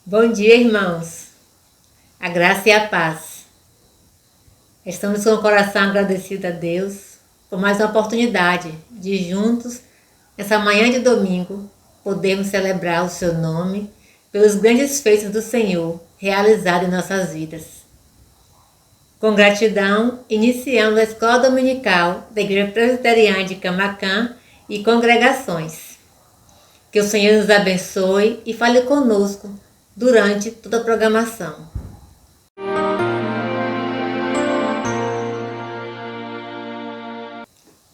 Bom dia, irmãos. A graça e a paz. Estamos com o coração agradecido a Deus por mais uma oportunidade de juntos, nessa manhã de domingo, podermos celebrar o seu nome pelos grandes feitos do Senhor realizados em nossas vidas. Com gratidão, iniciamos a Escola Dominical da Igreja Presbiteriana de Camaquã e congregações. Que o Senhor nos abençoe e fale conosco durante toda a programação.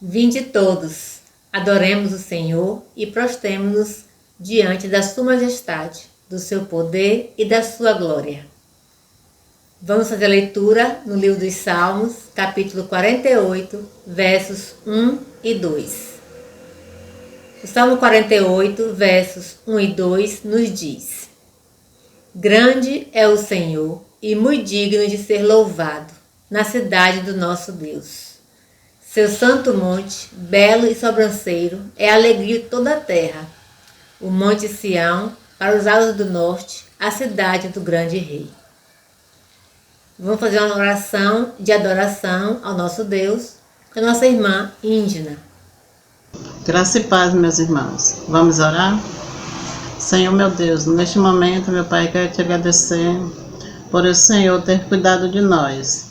Vinde todos, adoremos o Senhor e prostremo-nos diante da sua majestade, do seu poder e da sua glória. Vamos fazer a leitura no livro dos Salmos, capítulo 48, versos 1 e 2. O Salmo 48, versos 1 e 2 nos diz: Grande é o Senhor e muito digno de ser louvado na cidade do nosso Deus. Seu santo monte, belo e sobranceiro, é a alegria de toda a terra. O monte Sião, para os lados do norte, a cidade do grande rei. Vamos fazer uma oração de adoração ao nosso Deus com a nossa irmã Índina. Graça e paz, meus irmãos. Vamos orar? Senhor, meu Deus, neste momento, meu Pai, quero te agradecer por o Senhor ter cuidado de nós.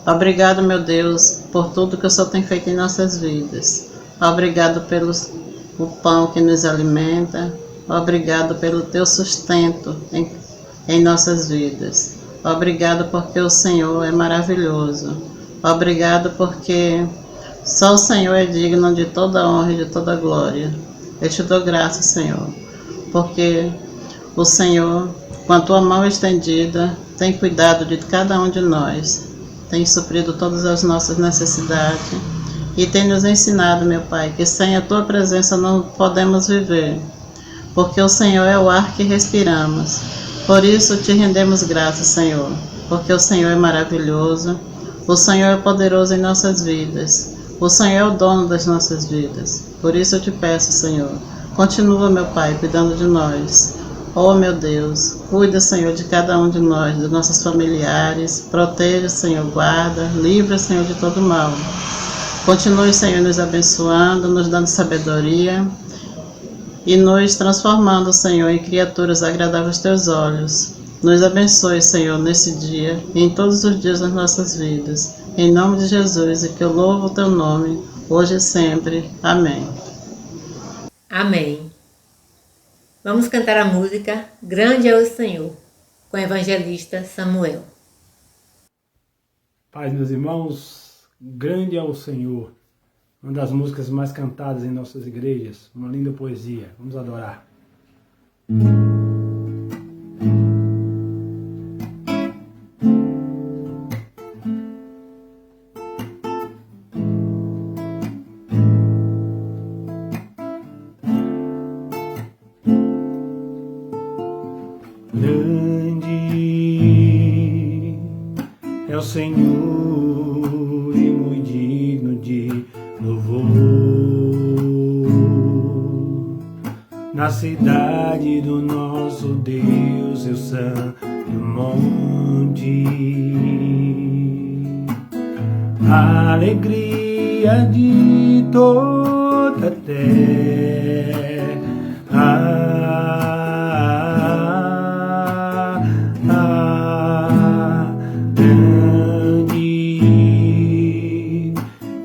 Obrigado, meu Deus, por tudo que o Senhor tem feito em nossas vidas. Obrigado pelo pão que nos alimenta. Obrigado pelo teu sustento em nossas vidas. Obrigado porque o Senhor é maravilhoso. Obrigado porque só o Senhor é digno de toda honra e de toda glória. Eu te dou graça, Senhor, porque o Senhor, com a tua mão estendida, tem cuidado de cada um de nós, tem suprido todas as nossas necessidades e tem nos ensinado, meu Pai, que sem a tua presença não podemos viver, porque o Senhor é o ar que respiramos. Por isso te rendemos graças, Senhor, porque o Senhor é maravilhoso, o Senhor é poderoso em nossas vidas, o Senhor é o dono das nossas vidas. Por isso eu te peço, Senhor, continua, meu Pai, cuidando de nós. Oh, meu Deus, cuida, Senhor, de cada um de nós, dos nossos familiares, proteja, Senhor, guarda, livra, Senhor, de todo mal. Continue, Senhor, nos abençoando, nos dando sabedoria e nos transformando, Senhor, em criaturas agradáveis aos teus olhos. Nos abençoe, Senhor, nesse dia e em todos os dias das nossas vidas. Em nome de Jesus, e que eu louvo o teu nome, hoje e sempre. Amém. Amém. Vamos cantar a música Grande é o Senhor, com o evangelista Samuel. Paz, meus irmãos, grande é o Senhor. Uma das músicas mais cantadas em nossas igrejas, uma linda poesia. Vamos adorar. Grande é o Senhor e muito digno de louvor na cidade do nosso Deus, seu santo monte. A alegria de toda a terra. Grande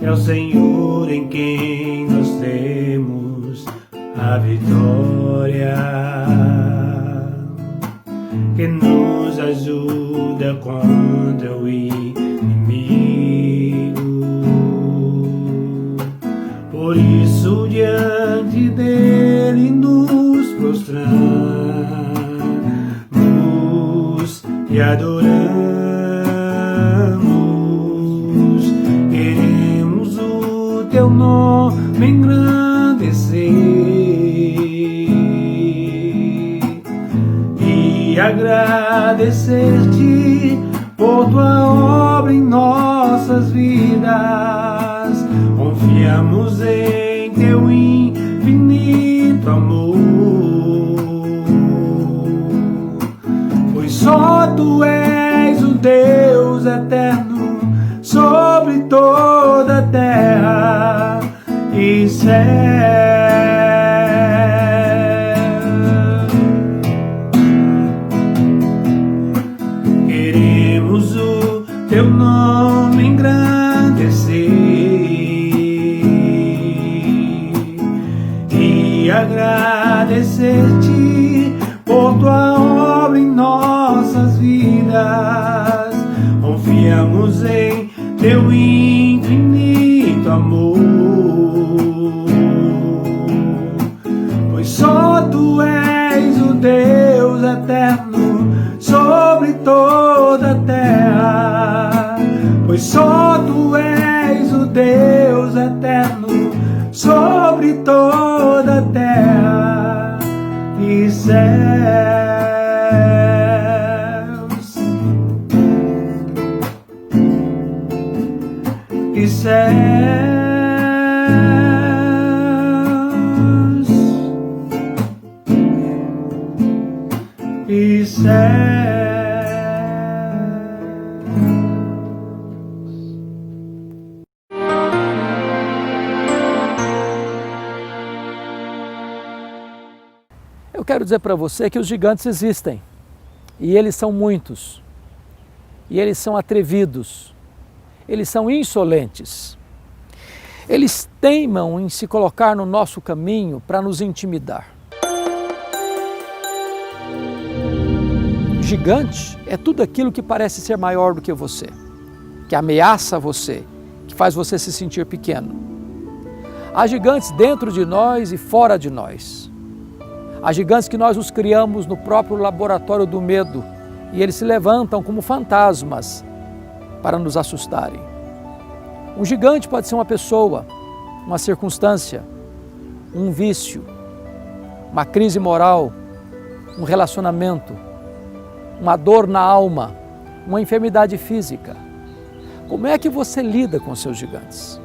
é o Senhor em quem nós temos a vitória, que nos ajuda contra o inimigo. Por isso, diante dele nos prostramos e adoramos. Queremos o teu nome engrandecer e agradecer-te por tua obra em nossas vidas. Confiamos em teu infinito amor. só tu és o Deus eterno sobre toda a terra e céu. Queremos o teu nome engrandecer e agradecer-te por tua obra em nossas vidas. Confiamos em teu infinito amor, pois só tu és o Deus eterno sobre toda a terra, pois só tu és o Deus eterno sobre toda a terra e céus. E céus. E céus. Eu quero dizer para você que os gigantes existem, e eles são muitos, e eles são atrevidos, eles são insolentes, eles teimam em se colocar no nosso caminho para nos intimidar. Gigante é tudo aquilo que parece ser maior do que você, que ameaça você, que faz você se sentir pequeno. Há gigantes dentro de nós e fora de nós. Há gigantes que nós os criamos no próprio laboratório do medo e eles se levantam como fantasmas para nos assustarem. Um gigante pode ser uma pessoa, uma circunstância, um vício, uma crise moral, um relacionamento, uma dor na alma, uma enfermidade física. Como é que você lida com seus gigantes?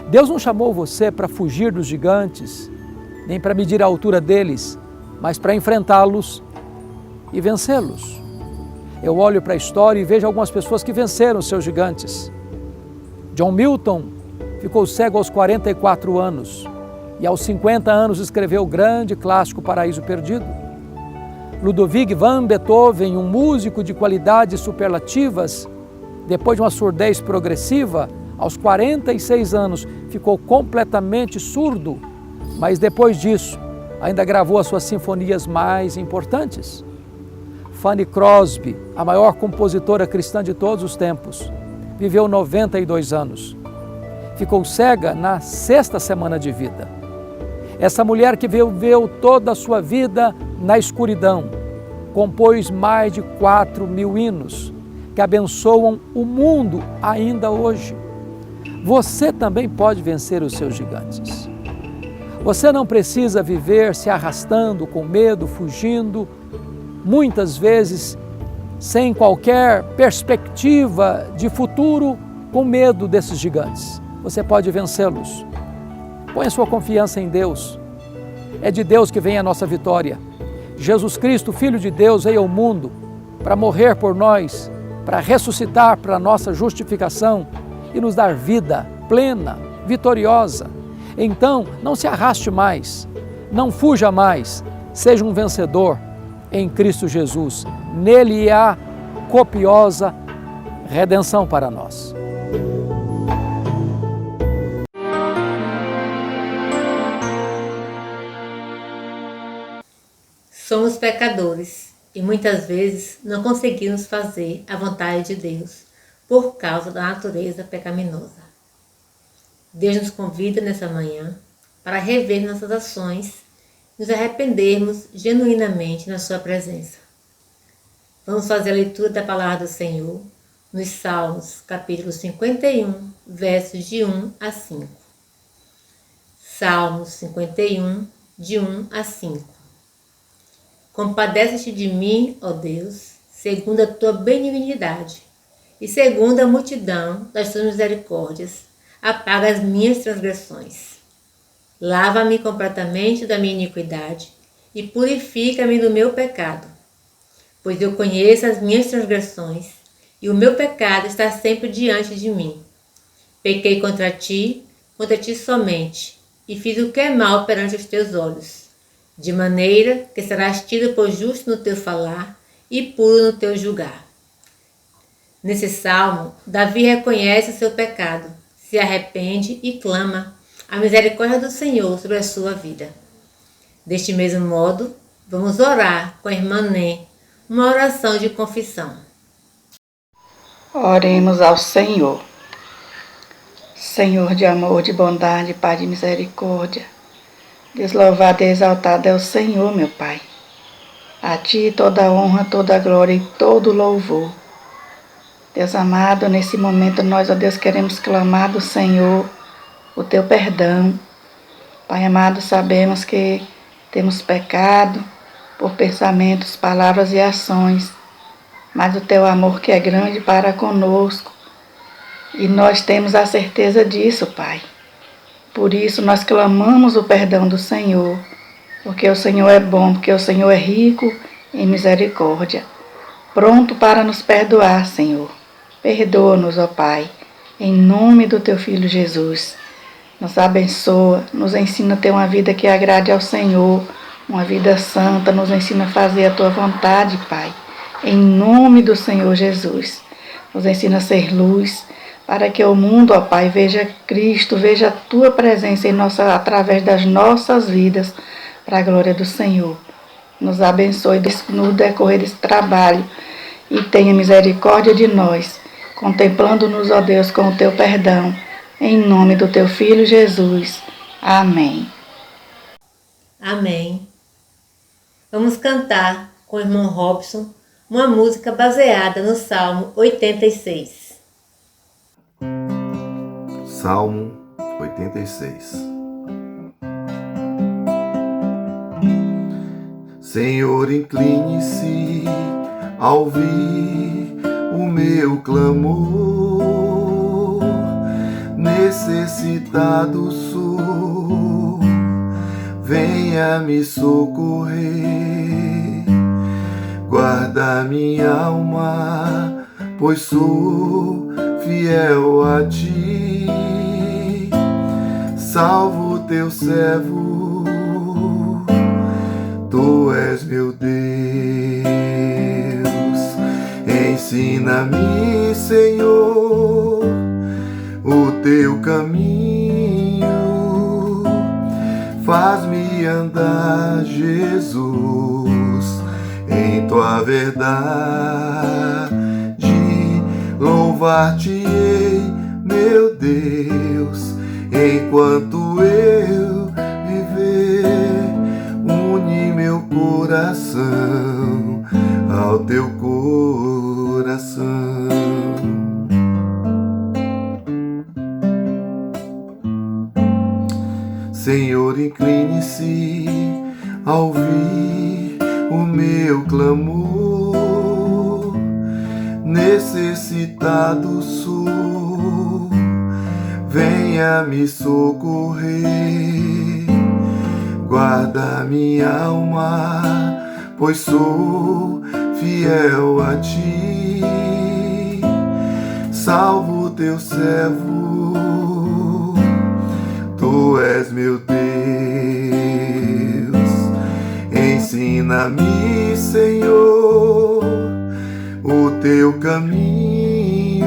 Deus não chamou você para fugir dos gigantes, nem para medir a altura deles, mas para enfrentá-los e vencê-los. Eu olho para a história e vejo algumas pessoas que venceram seus gigantes. John Milton ficou cego aos 44 anos e aos 50 anos escreveu o grande clássico Paraíso Perdido. Ludwig van Beethoven, um músico de qualidades superlativas, depois de uma surdez progressiva, aos 46 anos ficou completamente surdo, mas depois disso ainda gravou as suas sinfonias mais importantes. Fanny Crosby, a maior compositora cristã de todos os tempos, viveu 92 anos. Ficou cega na 6ª semana de vida. Essa mulher que viveu toda a sua vida na escuridão, compôs mais de 4.000 hinos que abençoam o mundo ainda hoje. Você também pode vencer os seus gigantes. Você não precisa viver se arrastando com medo, fugindo, muitas vezes sem qualquer perspectiva de futuro, com medo desses gigantes. Você pode vencê-los. Põe a sua confiança em Deus. É de Deus que vem a nossa vitória. Jesus Cristo, Filho de Deus, veio ao mundo para morrer por nós, para ressuscitar para a nossa justificação e nos dar vida plena, vitoriosa. Então, não se arraste mais, não fuja mais, seja um vencedor em Cristo Jesus. Nele há copiosa redenção para nós. Somos pecadores e muitas vezes não conseguimos fazer a vontade de Deus por causa da natureza pecaminosa. Deus nos convida nessa manhã para rever nossas ações e nos arrependermos genuinamente na sua presença. Vamos fazer a leitura da palavra do Senhor nos Salmos, capítulo 51, versos de 1 a 5. Salmos 51, de 1 a 5. Compadece-te de mim, ó Deus, segundo a tua benignidade, e segundo a multidão das tuas misericórdias, apaga as minhas transgressões. Lava-me completamente da minha iniquidade e purifica-me do meu pecado. pois eu conheço as minhas transgressões, e o meu pecado está sempre diante de mim. Pequei contra ti somente, e fiz o que é mal perante os teus olhos, de maneira que serás tido por justo no teu falar e puro no teu julgar. Nesse salmo, Davi reconhece o seu pecado, se arrepende e clama a misericórdia do Senhor sobre a sua vida. Deste mesmo modo, vamos orar com a irmã Né, uma oração de confissão. Oremos ao Senhor. Senhor de amor, de bondade, Pai de misericórdia, Deus louvado e exaltado é o Senhor, meu Pai. A Ti toda a honra, toda a glória e todo o louvor. Deus amado, nesse momento nós, ó Deus, queremos clamar do Senhor o Teu perdão. Pai amado, sabemos que temos pecado por pensamentos, palavras e ações, mas o Teu amor que é grande para conosco, e nós temos a certeza disso, Pai. Por isso nós clamamos o perdão do Senhor, porque o Senhor é bom, porque o Senhor é rico em misericórdia, pronto para nos perdoar, Senhor. Perdoa-nos, ó Pai, em nome do Teu Filho Jesus. Nos abençoa, nos ensina a ter uma vida que agrade ao Senhor, uma vida santa, nos ensina a fazer a Tua vontade, Pai, em nome do Senhor Jesus. Nos ensina a ser luz, para que o mundo, ó Pai, veja Cristo, veja a Tua presença através das nossas vidas, para a glória do Senhor. Nos abençoe no decorrer desse trabalho e tenha misericórdia de nós, contemplando-nos, ó Deus, com o Teu perdão, em nome do Teu Filho Jesus. Amém. Amém. Vamos cantar com o irmão Robson uma música baseada no Salmo 86. Salmo 86. Senhor, incline-se a ouvir o meu clamor. Necessitado sou, venha me socorrer. Guarda minha alma, pois sou fiel a Ti. Salvo Teu servo, Tu és meu Deus. Ensina-me, Senhor, o Teu caminho. Faz-me andar, Jesus, em Tua verdade. Louvar-te-ei, meu Deus, enquanto eu viver. Une meu coração ao Teu coração. Senhor, incline-se a ouvir o meu clamor. Necessitado sou, venha me socorrer. Guarda minha alma, pois sou fiel a Ti. Salvo Teu servo, Tu és meu Deus. Ensina-me, Senhor, o Teu caminho.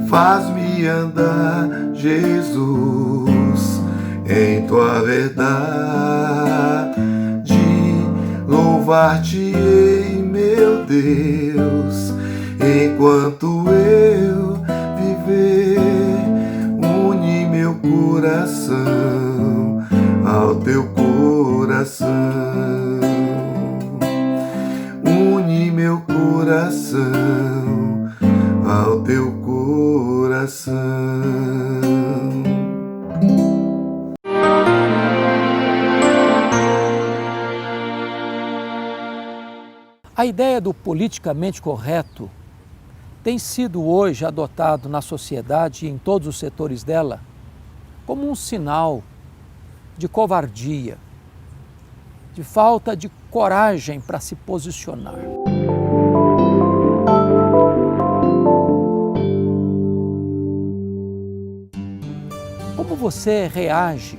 Faz-me andar, Jesus, em Tua verdade. Louvar-te-ei, meu Deus, enquanto eu viver. Une meu coração ao Teu coração. Une meu coração ao Teu coração. A ideia do politicamente correto tem sido hoje adotado na sociedade e em todos os setores dela como um sinal de covardia, de falta de coragem para se posicionar. Como você reage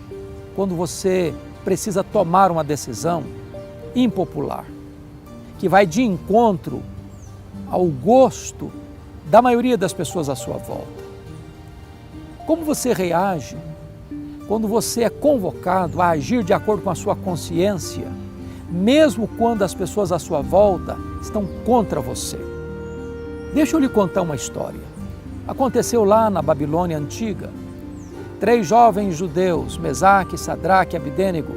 quando você precisa tomar uma decisão impopular, que vai de encontro ao gosto da maioria das pessoas à sua volta? Como você reage quando você é convocado a agir de acordo com a sua consciência, mesmo quando as pessoas à sua volta estão contra você? Deixa eu lhe contar uma história. Aconteceu lá na Babilônia Antiga. 3 jovens judeus, Mesaque, Sadraque e Abidênego,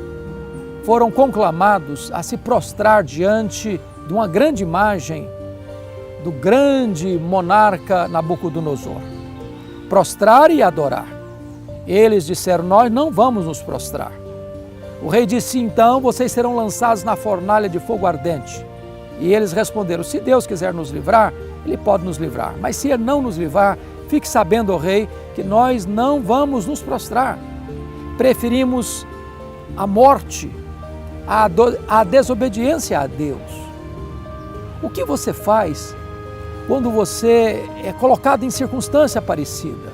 foram conclamados a se prostrar diante de uma grande imagem do grande monarca Nabucodonosor. Prostrar e adorar. Eles disseram: nós não vamos nos prostrar. O rei disse: então vocês serão lançados na fornalha de fogo ardente. E eles responderam: se Deus quiser nos livrar, Ele pode nos livrar. Mas se Ele não nos livrar, fique sabendo, ó rei, que nós não vamos nos prostrar. Preferimos a morte, a desobediência a Deus. O que você faz quando você é colocado em circunstância parecida?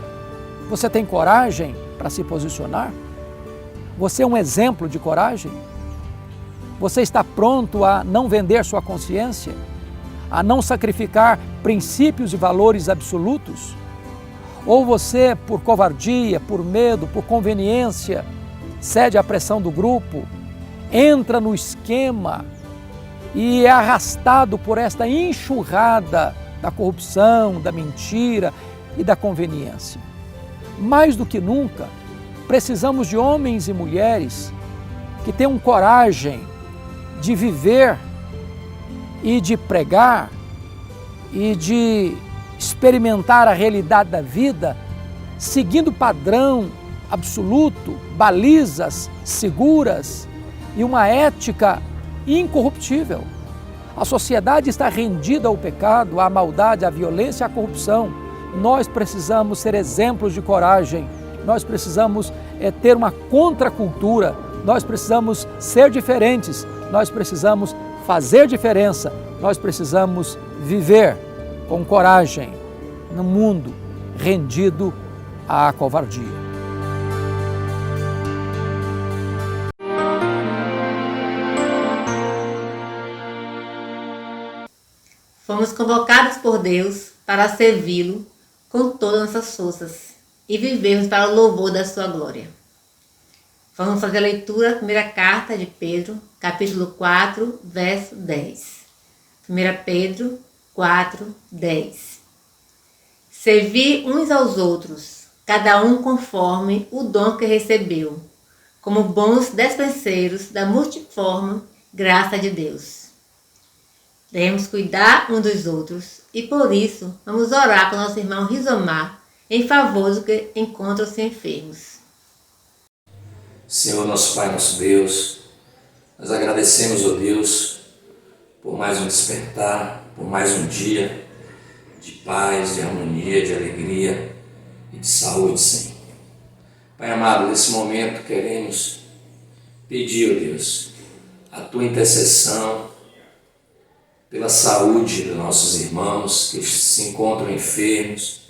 Você tem coragem para se posicionar? Você é um exemplo de coragem? Você está pronto a não vender sua consciência? A não sacrificar princípios e valores absolutos? Ou você, por covardia, por medo, por conveniência, cede à pressão do grupo, entra no esquema e é arrastado por esta enxurrada da corrupção, da mentira e da conveniência? Mais do que nunca, precisamos de homens e mulheres que tenham coragem de viver e de pregar e de experimentar a realidade da vida, seguindo padrão absoluto, balizas seguras e uma ética incorruptível. A sociedade está rendida ao pecado, à maldade, à violência, à corrupção. Nós precisamos ser exemplos de coragem, nós precisamos ter uma contracultura, nós precisamos ser diferentes, nós precisamos fazer diferença, nós precisamos viver com coragem no mundo rendido à covardia. Fomos convocados por Deus para servi-lo com todas as nossas forças e vivermos para o louvor da sua glória. Vamos fazer a leitura da primeira carta de Pedro, capítulo 4, verso 10. 1 Pedro 4, 10. Servir uns aos outros, cada um conforme o dom que recebeu, como bons despenseiros da multiforme graça de Deus. Devemos cuidar uns dos outros e, por isso, vamos orar com nosso irmão Rizomar em favor dos que encontram-se enfermos. Senhor, nosso Pai, nosso Deus, nós agradecemos, ó Deus, por mais um despertar, por mais um dia de paz, de harmonia, de alegria e de saúde, Senhor. Pai amado, nesse momento queremos pedir, ó Deus, a Tua intercessão pela saúde dos nossos irmãos que se encontram enfermos,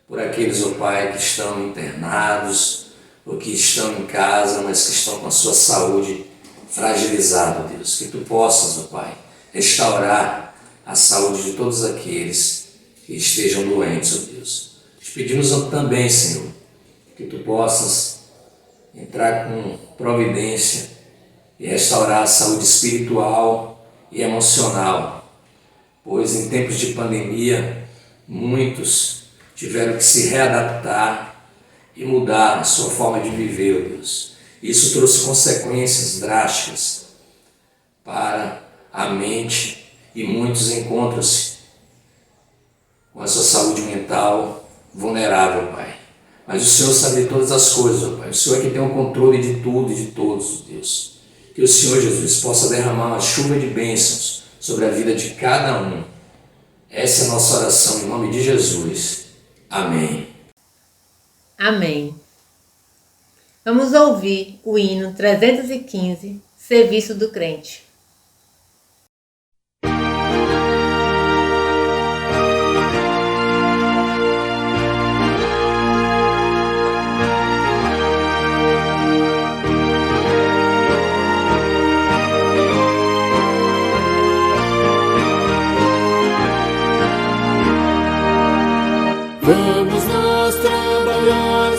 por aqueles, ó Pai, que estão internados ou que estão em casa, mas que estão com a sua saúde fragilizada, ó Deus. Que Tu possas, ó Pai, restaurar a saúde de todos aqueles que estejam doentes, ó Deus. Te pedimos também, Senhor, que Tu possas entrar com providência e restaurar a saúde espiritual e emocional, pois em tempos de pandemia, muitos tiveram que se readaptar e mudar a sua forma de viver, ó Deus. Isso trouxe consequências drásticas para a mente e muitos encontram-se com a sua saúde mental vulnerável, Pai. Mas o Senhor sabe todas as coisas, ó Pai. O Senhor é que tem o controle de tudo e de todos, ó Deus. Que o Senhor Jesus possa derramar uma chuva de bênçãos sobre a vida de cada um. Essa é a nossa oração em nome de Jesus. Amém. Amém. Vamos ouvir o hino 315, Serviço do Crente.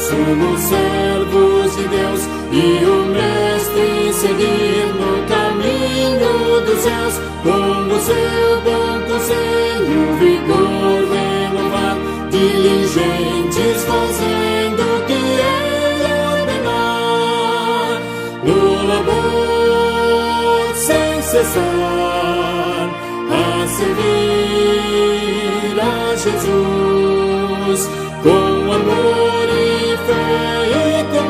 somos servos de Deus e o Mestre seguir no caminho dos céus, com o seu bom conselho, vigor renovar, diligentes fazendo o que Ele ordenar, no labor sem cessar, a servir a Jesus, com amor e fé e com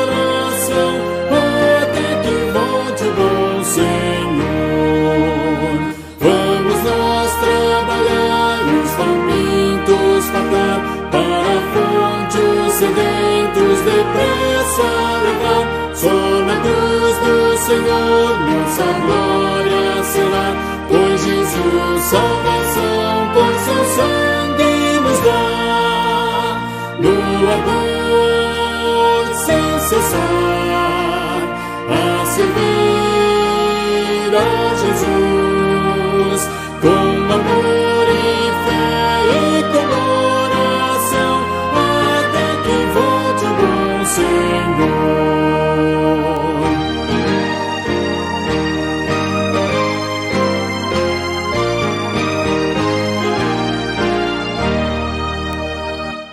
oração, até que volte o bom Senhor. Vamos nós trabalhar, os famintos fartar, para a fonte os sedentos depressa levar. Só na cruz do Senhor nossa glória será, pois Jesus salvação por seu sangue nos dá. No amor sem cessar, a servir a Jesus, com amor e fé e com oração, até que volte o bom Senhor.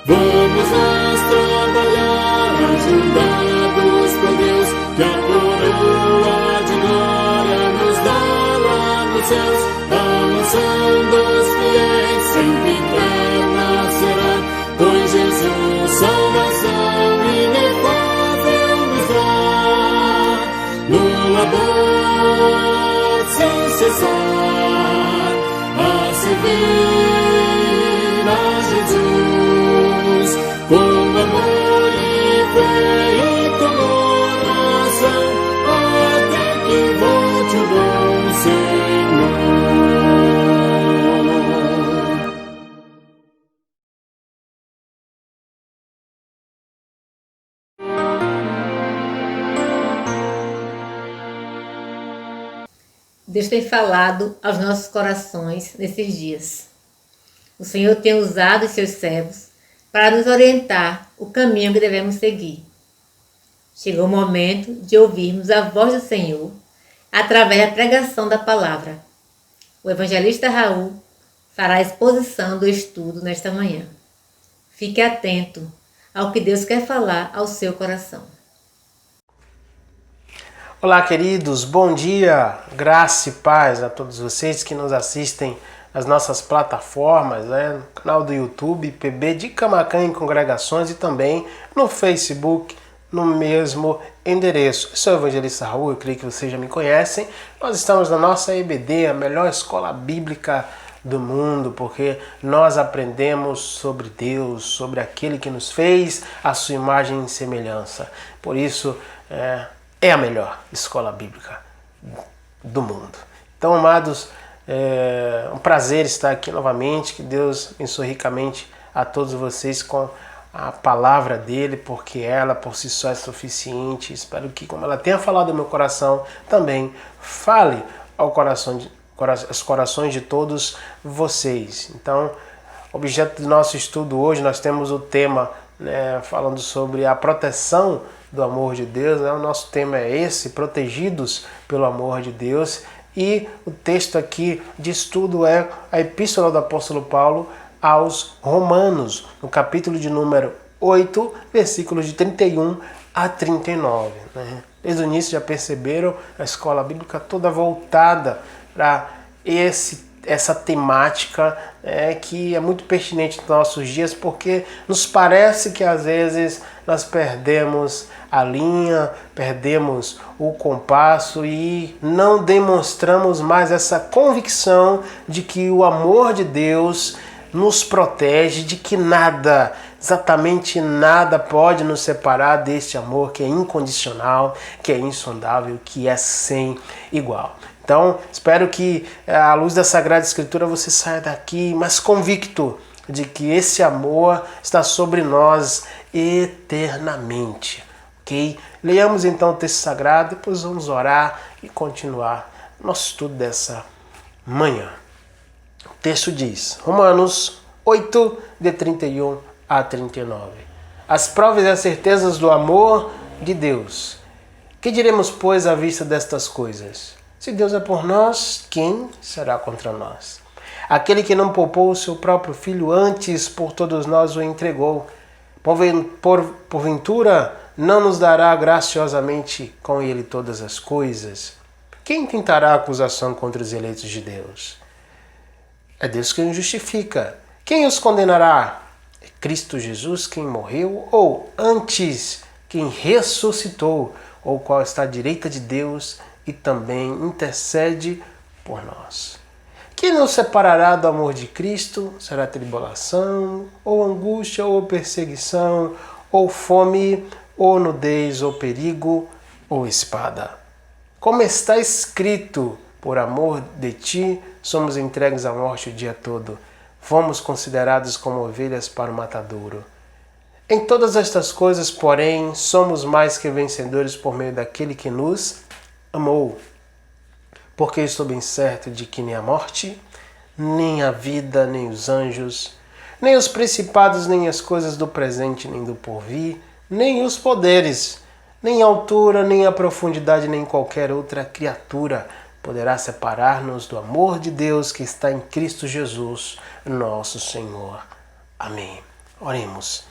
Vamos nós trabalhar, ajudados por Deus, que a coroa de glória nos dá lá nos céus. A mansão dos fiéis sempre eterna será, pois Jesus salvação inefável nos dá. No labor sem cessar, a servir a Jesus, com amor e fé e com oração, até que volte o bom Senhor. Deus tem falado aos nossos corações nesses dias. O Senhor tem usado os seus servos para nos orientar o caminho que devemos seguir. Chegou o momento de ouvirmos a voz do Senhor através da pregação da palavra. O evangelista Raul fará a exposição do estudo nesta manhã. Fique atento ao que Deus quer falar ao seu coração. Olá, queridos, bom dia, graça e paz a todos vocês que nos assistem nas nossas plataformas, no canal do YouTube, PB de Camaquã em Congregações, e também no Facebook, no mesmo endereço. Eu sou o evangelista Raul, eu creio que vocês já me conhecem. Nós estamos na nossa EBD, a melhor escola bíblica do mundo, porque nós aprendemos sobre Deus, sobre aquele que nos fez a sua imagem e semelhança. Por isso, é a melhor escola bíblica do mundo. Então, amados, é um prazer estar aqui novamente. Que Deus abençoe ricamente a todos vocês com a palavra dele, porque ela por si só é suficiente. Espero que, como ela tenha falado ao meu coração, também fale ao aos corações de todos vocês. Então, objeto do nosso estudo hoje, nós temos o tema falando sobre a proteção do amor de Deus. O nosso tema é esse, protegidos pelo amor de Deus. E o texto aqui de estudo é a Epístola do Apóstolo Paulo aos Romanos, no capítulo de número 8, versículos de 31 a 39. Desde o início já perceberam a escola bíblica toda voltada para essa temática que é muito pertinente nos nossos dias, porque nos parece que às vezes nós perdemos a linha, perdemos o compasso e não demonstramos mais essa convicção de que o amor de Deus nos protege, de que nada, exatamente nada pode nos separar deste amor que é incondicional, que é insondável, que é sem igual. Então, espero que à luz da Sagrada Escritura você saia daqui mais convicto de que esse amor está sobre nós eternamente, ok? Leiamos então o texto sagrado, depois vamos orar e continuar nosso estudo dessa manhã. O texto diz, Romanos 8, de 31 a 39. as provas e as certezas do amor de Deus. Que diremos, pois, à vista destas coisas? Se Deus é por nós, quem será contra nós? Aquele que não poupou o seu próprio Filho, antes por todos nós o entregou, porventura não nos dará graciosamente com ele todas as coisas? Quem tentará acusação contra os eleitos de Deus? É Deus quem os justifica. Quem os condenará? É Cristo Jesus quem morreu, ou antes quem ressuscitou, ou qual está à direita de Deus e também intercede por nós. Quem nos separará do amor de Cristo? Será tribulação, ou angústia, ou perseguição, ou fome, ou nudez, ou perigo, ou espada. Como está escrito, por amor de ti, somos entregues à morte o dia todo. Fomos considerados como ovelhas para o matadouro. Em todas estas coisas, porém, somos mais que vencedores por meio daquele que nos amou. Porque estou bem certo de que nem a morte, nem a vida, nem os anjos, nem os principados, nem as coisas do presente, nem do porvir, nem os poderes, nem a altura, nem a profundidade, nem qualquer outra criatura poderá separar-nos do amor de Deus que está em Cristo Jesus, nosso Senhor. Amém. Oremos.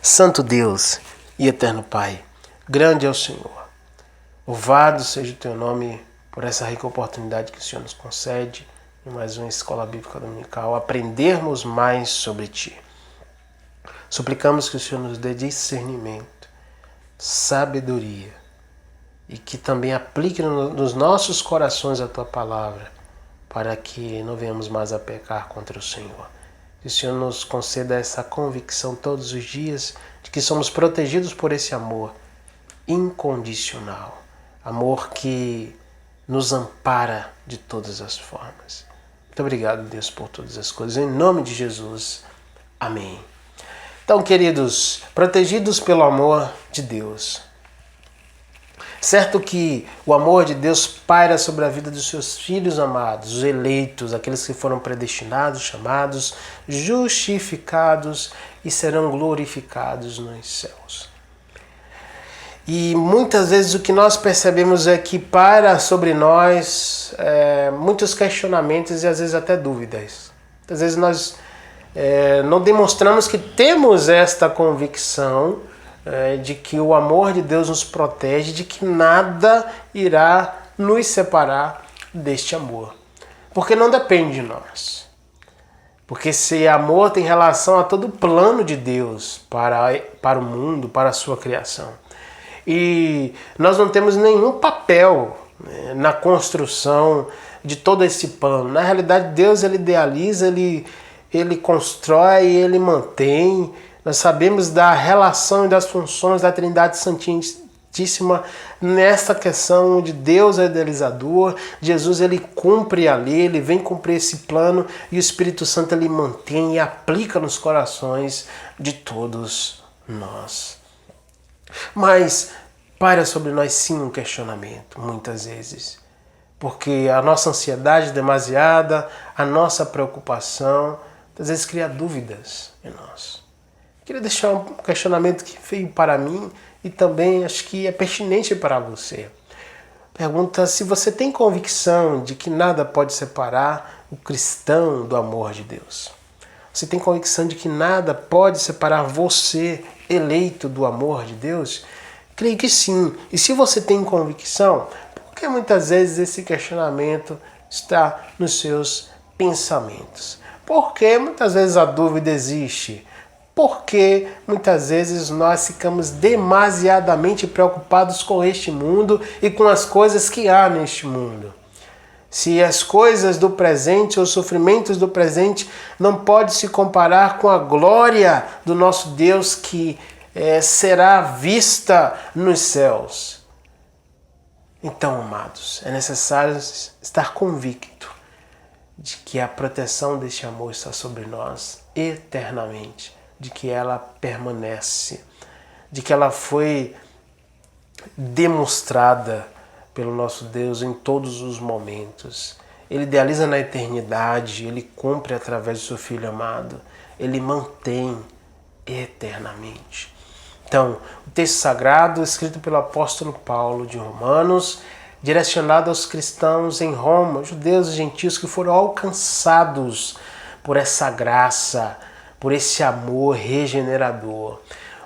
Santo Deus e eterno Pai, grande é o Senhor. Louvado seja o teu nome por essa rica oportunidade que o Senhor nos concede em mais uma Escola Bíblica Dominical, aprendermos mais sobre Ti. Suplicamos que o Senhor nos dê discernimento, sabedoria e que também aplique nos nossos corações a Tua Palavra, para que não venhamos mais a pecar contra o Senhor. Que o Senhor nos conceda essa convicção todos os dias de que somos protegidos por esse amor incondicional, amor que nos ampara de todas as formas. Muito obrigado, Deus, por todas as coisas. Em nome de Jesus. Amém. Então, queridos, protegidos pelo amor de Deus. Certo que o amor de Deus paira sobre a vida dos seus filhos amados, os eleitos, aqueles que foram predestinados, chamados, justificados e serão glorificados nos céus. E muitas vezes o que nós percebemos é que paira sobre nós muitos questionamentos e às vezes até dúvidas. Às vezes nós não demonstramos que temos esta convicção de que o amor de Deus nos protege, de que nada irá nos separar deste amor. Porque não depende de nós. Porque esse amor tem relação a todo o plano de Deus para o mundo, para a sua criação. E nós não temos nenhum papel na construção de todo esse plano. Na realidade, Deus ele idealiza, ele constrói, ele mantém. Nós sabemos da relação e das funções da Trindade Santíssima nessa questão de Deus é idealizador, Jesus ele cumpre a lei, ele vem cumprir esse plano e o Espírito Santo ele mantém e aplica nos corações de todos nós. Mas paira sobre nós sim um questionamento, muitas vezes. Porque a nossa ansiedade demasiada, a nossa preocupação, às vezes cria dúvidas em nós. Queria deixar um questionamento que veio para mim e também acho que é pertinente para você. Pergunta se você tem convicção de que nada pode separar o cristão do amor de Deus. Você tem convicção de que nada pode separar você, eleito, do amor de Deus? Creio que sim. E se você tem convicção, por que muitas vezes esse questionamento está nos seus pensamentos? Por que muitas vezes a dúvida existe? Porque muitas vezes nós ficamos demasiadamente preocupados com este mundo e com as coisas que há neste mundo. Se as coisas do presente, os sofrimentos do presente não podem se comparar com a glória do nosso Deus que será vista nos céus. Então, amados, é necessário estar convicto de que a proteção deste amor está sobre nós eternamente, de que ela permanece, de que ela foi demonstrada pelo nosso Deus em todos os momentos. Ele idealiza na eternidade, ele cumpre através do seu Filho amado, ele mantém eternamente. Então, o texto sagrado escrito pelo apóstolo Paulo de Romanos, direcionado aos cristãos em Roma, judeus e gentios que foram alcançados por essa graça, por esse amor regenerador.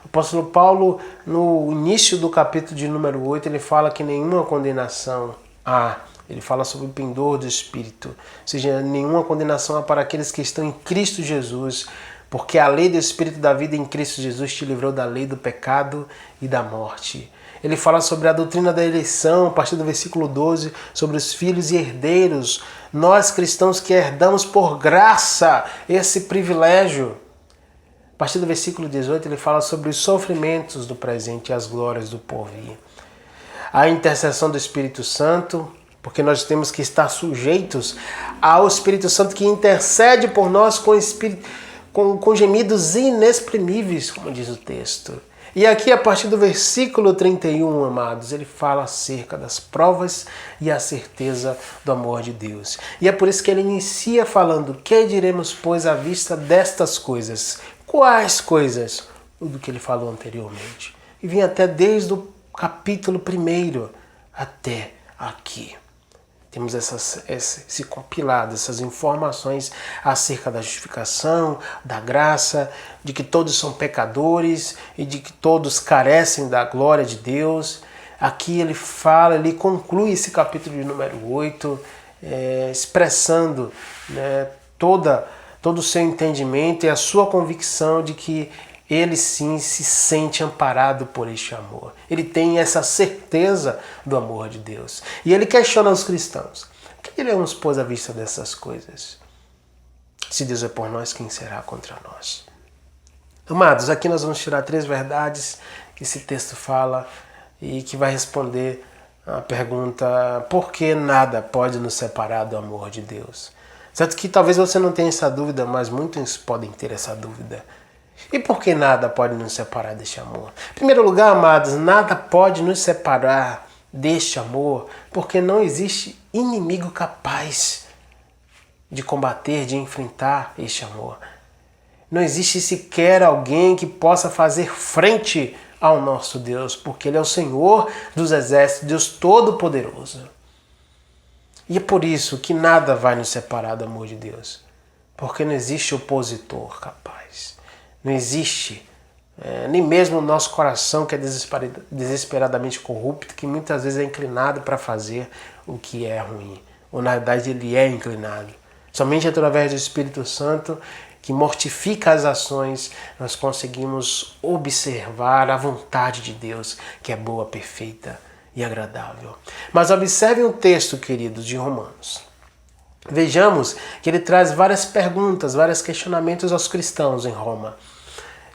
O apóstolo Paulo, no início do capítulo de número 8, ele fala que nenhuma condenação há. Ele fala sobre o pendor do Espírito. Ou seja, nenhuma condenação há para aqueles que estão em Cristo Jesus, porque a lei do Espírito da vida em Cristo Jesus te livrou da lei do pecado e da morte. Ele fala sobre a doutrina da eleição, a partir do versículo 12, sobre os filhos e herdeiros. Nós cristãos que herdamos por graça esse privilégio. A partir do versículo 18, ele fala sobre os sofrimentos do presente e as glórias do porvir. A intercessão do Espírito Santo, porque nós temos que estar sujeitos ao Espírito Santo que intercede por nós com gemidos inexprimíveis, como diz o texto. E aqui, a partir do versículo 31, amados, ele fala acerca das provas e a certeza do amor de Deus. E é por isso que ele inicia falando: que diremos, pois, à vista destas coisas? Quais coisas? Tudo que ele falou anteriormente. E vem até desde o capítulo 1 até aqui. Temos esse compilado, essas informações acerca da justificação, da graça, de que todos são pecadores e de que todos carecem da glória de Deus. Aqui ele fala, ele conclui esse capítulo de número 8, expressando, né, todo o seu entendimento e a sua convicção de que ele sim se sente amparado por este amor. Ele tem essa certeza do amor de Deus. E ele questiona os cristãos: que diremos, pois, à vista dessas coisas? Se Deus é por nós, quem será contra nós? Amados, aqui nós vamos tirar 3 verdades que esse texto fala e que vai responder a pergunta: por que nada pode nos separar do amor de Deus? Certo que talvez você não tenha essa dúvida, mas muitos podem ter essa dúvida. E por que nada pode nos separar deste amor? Em primeiro lugar, amados, nada pode nos separar deste amor, porque não existe inimigo capaz de combater, de enfrentar este amor. Não existe sequer alguém que possa fazer frente ao nosso Deus, porque Ele é o Senhor dos exércitos, Deus Todo-Poderoso. E é por isso que nada vai nos separar do amor de Deus, porque não existe opositor capaz. Não existe, nem mesmo o nosso coração, que é desesperadamente corrupto, que muitas vezes é inclinado para fazer o que é ruim. Ou na verdade ele é inclinado. Somente através do Espírito Santo, que mortifica as ações, nós conseguimos observar a vontade de Deus, que é boa, perfeita e agradável. Mas observem o texto, queridos, de Romanos. Vejamos que ele traz várias perguntas, vários questionamentos aos cristãos em Roma.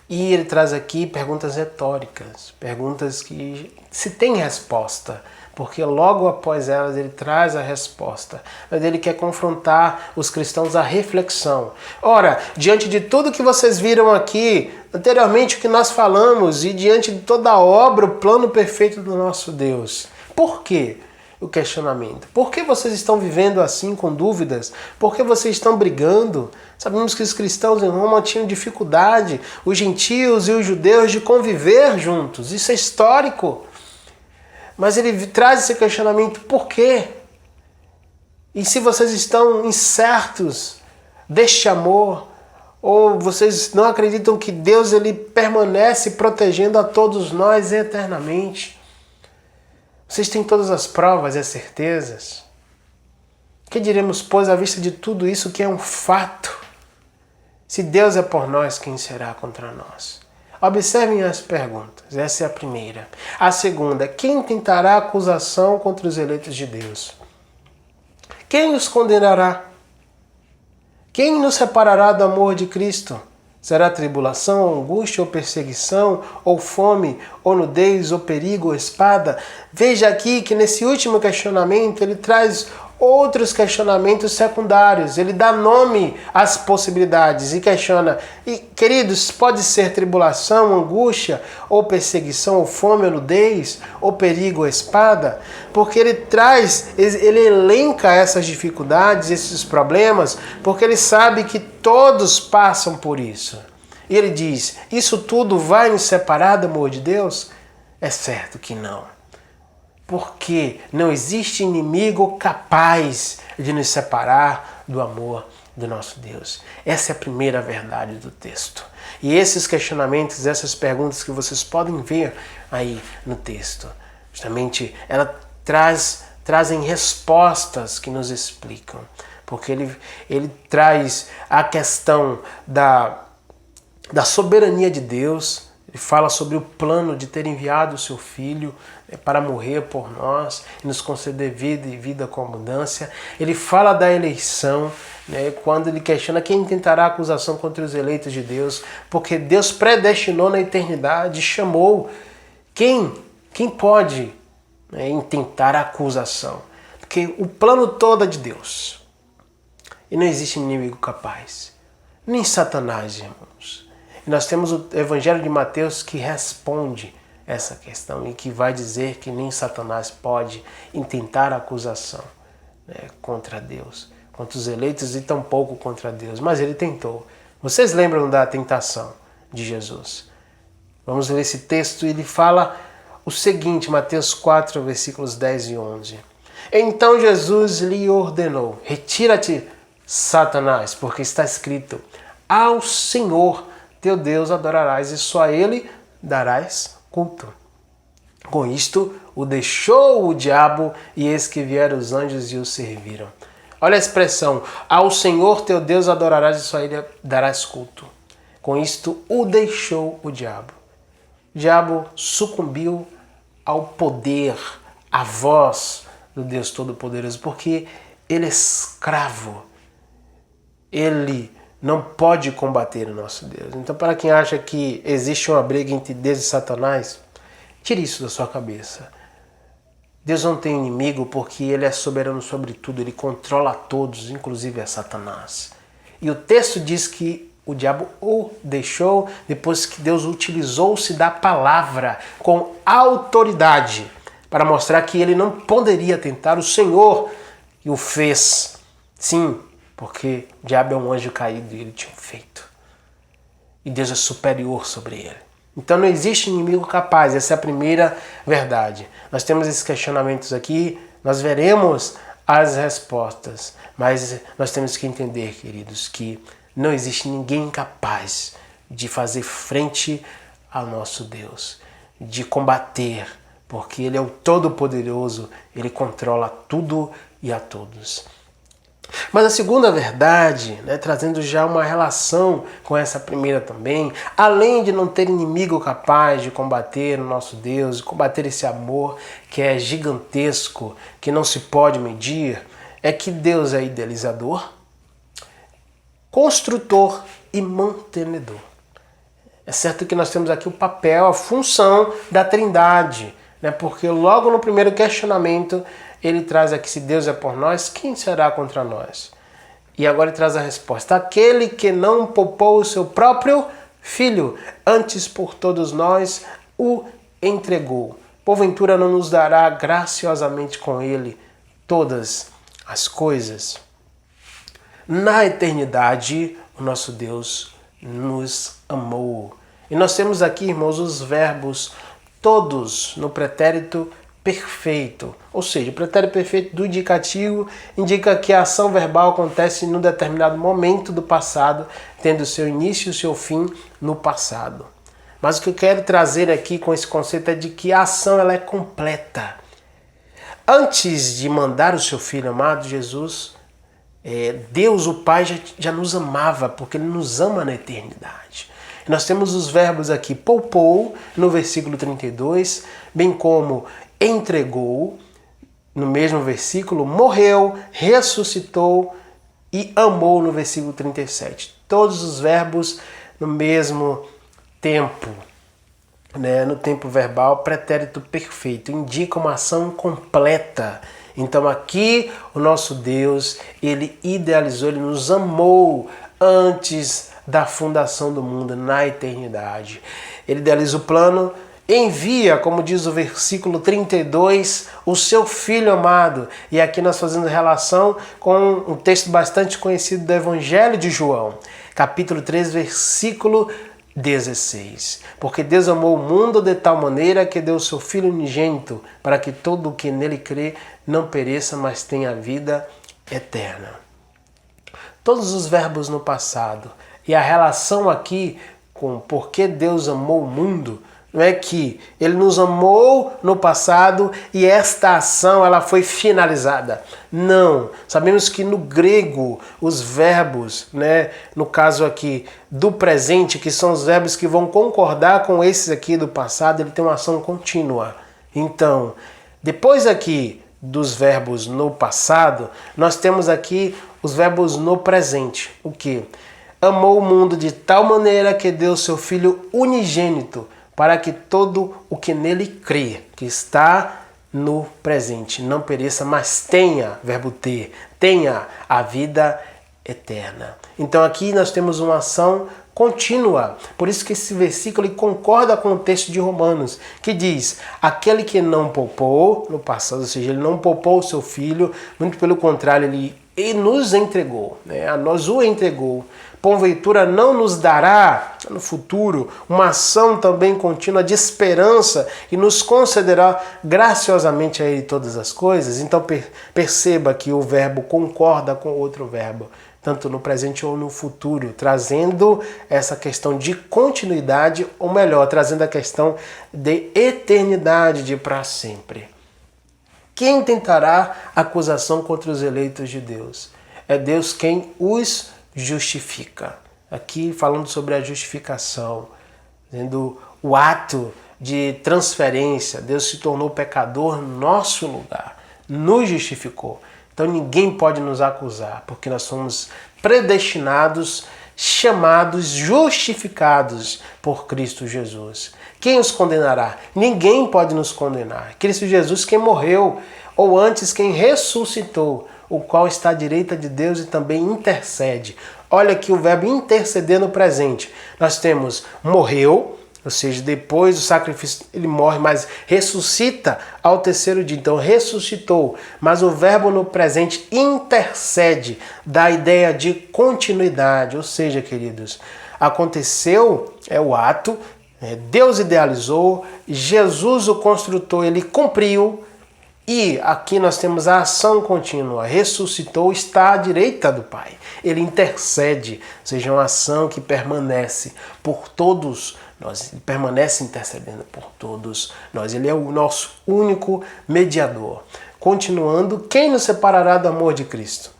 E ele traz aqui perguntas retóricas, perguntas que se tem resposta, porque logo após elas ele traz a resposta. Mas ele quer confrontar os cristãos à reflexão. Ora, diante de tudo que vocês viram aqui, anteriormente o que nós falamos, e diante de toda a obra, o plano perfeito do nosso Deus, por quê? O questionamento. Por que vocês estão vivendo assim com dúvidas? Por que vocês estão brigando? Sabemos que os cristãos em Roma tinham dificuldade, os gentios e os judeus, de conviver juntos. Isso é histórico. Mas ele traz esse questionamento: por quê? E se vocês estão incertos deste amor, ou vocês não acreditam que Deus ele permanece protegendo a todos nós eternamente? Vocês têm todas as provas e as certezas? Que diremos, pois, à vista de tudo isso que é um fato? Se Deus é por nós, quem será contra nós? Observem as perguntas. Essa é a primeira. A segunda: quem tentará acusação contra os eleitos de Deus? Quem os condenará? Quem nos separará do amor de Cristo? Será tribulação, angústia ou perseguição, ou fome, ou nudez, ou perigo, ou espada? Veja aqui que nesse último questionamento ele traz outros questionamentos secundários. Ele dá nome às possibilidades e questiona: e, queridos, pode ser tribulação, angústia, ou perseguição, ou fome, ou nudez, ou perigo, ou espada? Porque ele elenca essas dificuldades, esses problemas, porque ele sabe que todos passam por isso. E ele diz, isso tudo vai nos separar do amor de Deus? É certo que não. Porque não existe inimigo capaz de nos separar do amor do nosso Deus. Essa é a primeira verdade do texto. E esses questionamentos, essas perguntas que vocês podem ver aí no texto, justamente elas trazem respostas que nos explicam. Porque ele traz a questão da soberania de Deus. Ele fala sobre o plano de ter enviado o seu Filho para morrer por nós e nos conceder vida e vida com abundância. Ele fala da eleição, quando ele questiona quem tentará acusação contra os eleitos de Deus, porque Deus predestinou na eternidade, chamou. Quem pode intentar a acusação? Porque o plano todo é de Deus. E não existe inimigo capaz. Nem Satanás, irmãos. E nós temos o Evangelho de Mateus que responde essa questão e que vai dizer que nem Satanás pode intentar acusação contra Deus, contra os eleitos e tampouco contra Deus. Mas ele tentou. Vocês lembram da tentação de Jesus? Vamos ler esse texto. Ele fala o seguinte, Mateus 4, versículos 10 e 11. Então Jesus lhe ordenou, retira-te, Satanás, porque está escrito, ao Senhor teu Deus adorarás e só a Ele darás culto. Com isto, o deixou o diabo e eis que vieram os anjos e o serviram. Olha a expressão, ao Senhor teu Deus adorarás e só a Ele darás culto. Com isto, o deixou o diabo. O diabo sucumbiu ao poder, à voz do Deus Todo-Poderoso, porque ele é escravo. Ele não pode combater o nosso Deus. Então, para quem acha que existe uma briga entre Deus e Satanás, tire isso da sua cabeça. Deus não tem inimigo porque Ele é soberano sobre tudo, Ele controla a todos, inclusive a Satanás. E o texto diz que o diabo o deixou depois que Deus utilizou-se da palavra com autoridade para mostrar que ele não poderia tentar o Senhor e o fez. Sim, porque o diabo é um anjo caído e ele tinha feito. E Deus é superior sobre ele. Então não existe inimigo capaz, essa é a primeira verdade. Nós temos esses questionamentos aqui, nós veremos as respostas, mas nós temos que entender, queridos, que não existe ninguém capaz de fazer frente ao nosso Deus, de combater, porque Ele é o Todo-Poderoso, Ele controla tudo e a todos. Mas a segunda verdade, trazendo já uma relação com essa primeira também, além de não ter inimigo capaz de combater o nosso Deus, de combater esse amor que é gigantesco, que não se pode medir, é que Deus é idealizador, construtor e mantenedor. É certo que nós temos aqui o papel, a função da Trindade, porque logo no primeiro questionamento ele traz aqui, se Deus é por nós, quem será contra nós? E agora ele traz a resposta, aquele que não poupou o seu próprio Filho, antes por todos nós o entregou. Porventura não nos dará graciosamente com ele todas as coisas? Na eternidade, o nosso Deus nos amou. E nós temos aqui, irmãos, os verbos todos no pretérito perfeito. Ou seja, o pretérito perfeito do indicativo indica que a ação verbal acontece num determinado momento do passado, tendo seu início e seu fim no passado. Mas o que eu quero trazer aqui com esse conceito é de que a ação ela é completa. Antes de mandar o seu Filho amado, Jesus, Deus, o Pai, já nos amava, porque Ele nos ama na eternidade. E nós temos os verbos aqui, poupou, no versículo 32, bem como entregou, no mesmo versículo, morreu, ressuscitou e amou, no versículo 37. Todos os verbos no mesmo tempo, no tempo verbal, pretérito perfeito, indica uma ação completa. Então aqui o nosso Deus, Ele idealizou, Ele nos amou antes da fundação do mundo, na eternidade. Ele idealiza o plano, envia, como diz o versículo 32, o seu Filho amado. E aqui nós fazemos relação com um texto bastante conhecido do Evangelho de João, capítulo 3, versículo 16. Porque Deus amou o mundo de tal maneira que deu o seu Filho unigênito, para que todo o que nele crê não pereça, mas tenha vida eterna. Todos os verbos no passado e a relação aqui com por que Deus amou o mundo, não é que ele nos amou no passado e esta ação ela foi finalizada. Não. Sabemos que no grego os verbos, no caso aqui do presente, que são os verbos que vão concordar com esses aqui do passado, ele tem uma ação contínua. Então, depois aqui dos verbos no passado, nós temos aqui os verbos no presente. O que? Amou o mundo de tal maneira que deu seu Filho unigênito, para que todo o que nele crê, que está no presente, não pereça, mas tenha, verbo ter, tenha a vida eterna. Então aqui nós temos uma ação contínua. Por isso que esse versículo ele concorda com o texto de Romanos, que diz, aquele que não poupou no passado, ou seja, ele não poupou o seu Filho, muito pelo contrário, ele nos entregou, a nós o entregou. Porventura não nos dará no futuro uma ação também contínua de esperança e nos concederá graciosamente a Ele todas as coisas? Então perceba que o verbo concorda com outro verbo, tanto no presente ou no futuro, trazendo essa questão de continuidade, ou melhor, trazendo a questão de eternidade, de para sempre. Quem tentará acusação contra os eleitos de Deus? É Deus quem os justifica. Aqui falando sobre a justificação, dizendo o ato de transferência, Deus se tornou pecador no nosso lugar, nos justificou. Então ninguém pode nos acusar, porque nós somos predestinados, chamados, justificados por Cristo Jesus. Quem os condenará? Ninguém pode nos condenar. Cristo Jesus quem morreu, ou antes quem ressuscitou, o qual está à direita de Deus e também intercede. Olha aqui o verbo interceder no presente. Nós temos morreu, ou seja, depois do sacrifício ele morre, mas ressuscita ao terceiro dia. Então ressuscitou, mas o verbo no presente intercede, dá a ideia de continuidade. Ou seja, queridos, aconteceu, é o ato, Deus idealizou, Jesus o construtor, ele cumpriu. E aqui nós temos a ação contínua, ressuscitou, está à direita do Pai. Ele intercede, ou seja, uma ação que permanece por todos nós, ele permanece intercedendo por todos nós. Ele é o nosso único mediador. Continuando, quem nos separará do amor de Cristo?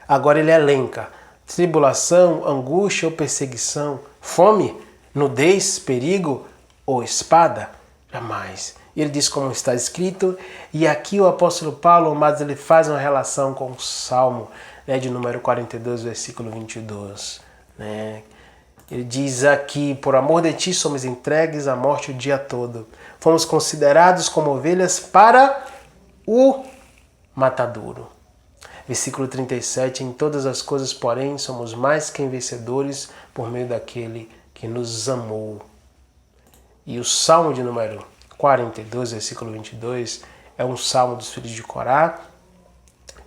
Agora ele elenca tribulação, angústia ou perseguição, fome, nudez, perigo ou espada? Jamais. Ele diz como está escrito, e aqui o apóstolo Paulo, mas ele faz uma relação com o Salmo de número 42, versículo 22. Ele diz aqui, por amor de ti somos entregues à morte o dia todo. Fomos considerados como ovelhas para o matadouro. Versículo 37, em todas as coisas, porém, somos mais que vencedores por meio daquele que nos amou. E o Salmo de número 42, versículo 22, é um salmo dos filhos de Corá,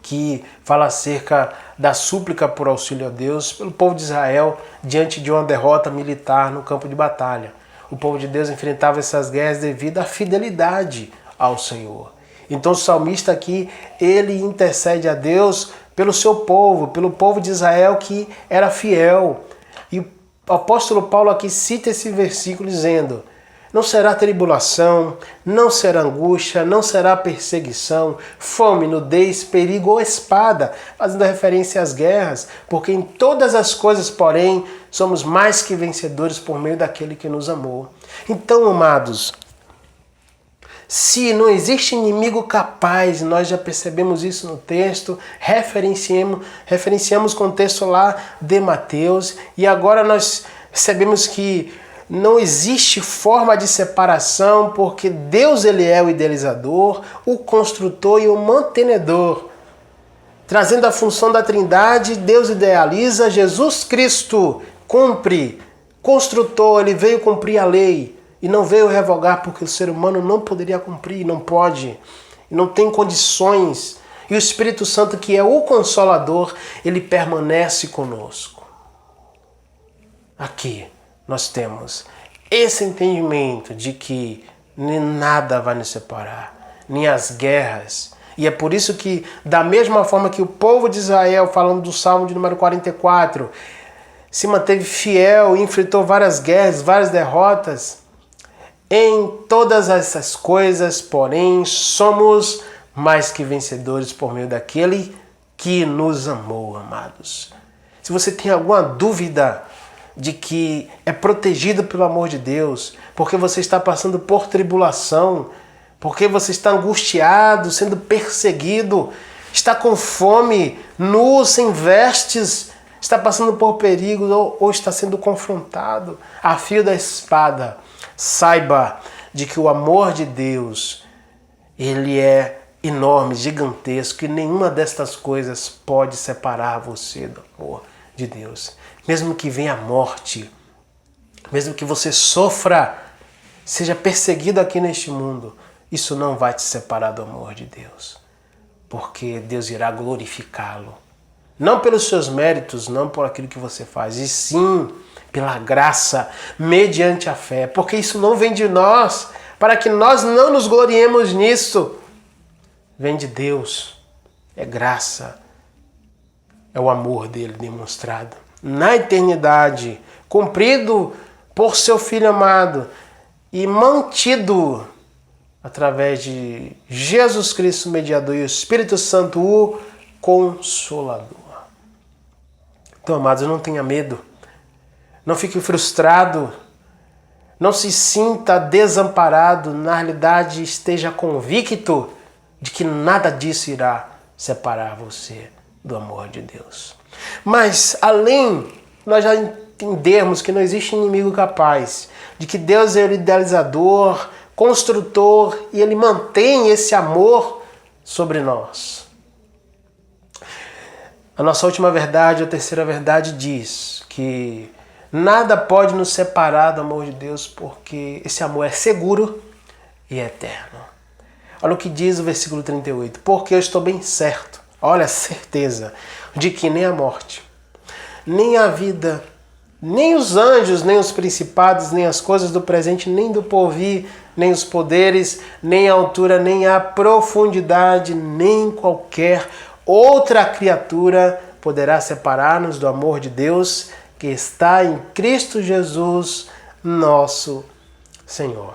que fala acerca da súplica por auxílio a Deus pelo povo de Israel diante de uma derrota militar no campo de batalha. O povo de Deus enfrentava essas guerras devido à fidelidade ao Senhor. Então o salmista aqui, ele intercede a Deus pelo seu povo, pelo povo de Israel que era fiel. E o apóstolo Paulo aqui cita esse versículo dizendo: não será tribulação, não será angústia, não será perseguição, fome, nudez, perigo ou espada, fazendo referência às guerras, porque em todas as coisas, porém, somos mais que vencedores por meio daquele que nos amou. Então, amados, se não existe inimigo capaz, nós já percebemos isso no texto, referenciamos com o texto lá de Mateus, e agora nós percebemos que não existe forma de separação, porque Deus ele é o idealizador, o construtor e o mantenedor. Trazendo a função da Trindade, Deus idealiza, Jesus Cristo cumpre. Construtor, ele veio cumprir a lei e não veio revogar, porque o ser humano não poderia cumprir, não pode, não tem condições. E o Espírito Santo, que é o Consolador, ele permanece conosco. Aqui, nós temos esse entendimento de que nem nada vai nos separar, nem as guerras. E é por isso que, da mesma forma que o povo de Israel, falando do Salmo de número 44, se manteve fiel e enfrentou várias guerras, várias derrotas, em todas essas coisas, porém, somos mais que vencedores por meio daquele que nos amou, amados. Se você tem alguma dúvida de que é protegido pelo amor de Deus, porque você está passando por tribulação, porque você está angustiado, sendo perseguido, está com fome, nu, sem vestes, está passando por perigos ou está sendo confrontado a fio da espada, saiba de que o amor de Deus, ele é enorme, gigantesco, e nenhuma destas coisas pode separar você do amor de Deus. Mesmo que venha a morte, mesmo que você sofra, seja perseguido aqui neste mundo, isso não vai te separar do amor de Deus, porque Deus irá glorificá-lo. Não pelos seus méritos, não por aquilo que você faz, e sim pela graça, mediante a fé, porque isso não vem de nós, para que nós não nos gloriemos nisso. Vem de Deus, é graça, é o amor dele demonstrado na eternidade, cumprido por seu Filho amado e mantido através de Jesus Cristo, mediador, e o Espírito Santo, o Consolador. Então, amados, não tenha medo, não fique frustrado, não se sinta desamparado, na realidade esteja convicto de que nada disso irá separar você do amor de Deus. Mas, além, nós já entendermos que não existe inimigo capaz, de que Deus é o idealizador, construtor, e Ele mantém esse amor sobre nós. A nossa última verdade, a terceira verdade, diz que nada pode nos separar do amor de Deus, porque esse amor é seguro e eterno. Olha o que diz o versículo 38. Porque eu estou bem certo, olha a certeza, de que nem a morte, nem a vida, nem os anjos, nem os principados, nem as coisas do presente, nem do porvir, nem os poderes, nem a altura, nem a profundidade, nem qualquer outra criatura poderá separar-nos do amor de Deus que está em Cristo Jesus, nosso Senhor.